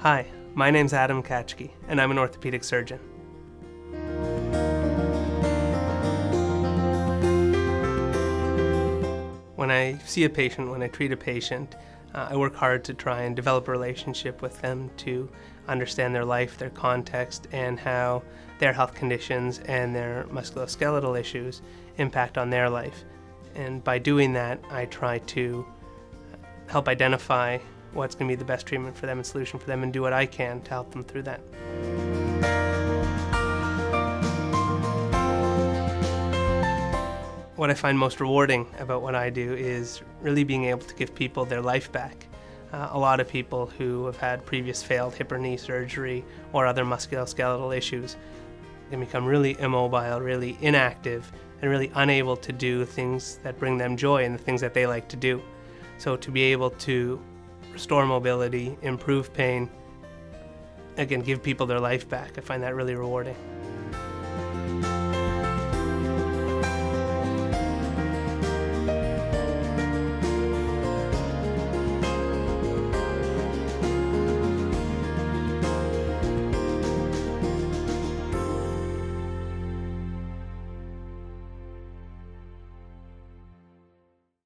Hi, my name's Adam Katchky, and I'm an orthopedic surgeon. When I see a patient, when I treat a patient, I work hard to try and develop a relationship with them to understand their life, their context, and how their health conditions and their musculoskeletal issues impact on their life. And by doing that, I try to help identify what's going to be the best treatment for them and solution for them, and do what I can to help them through that. What I find most rewarding about what I do is really being able to give people their life back. A lot of people who have had previous failed hip or knee surgery or other musculoskeletal issues can become really immobile, really inactive, and really unable to do things that bring them joy and the things that they like to do. So to be able to restore mobility, improve pain, again, give people their life back, I find that really rewarding.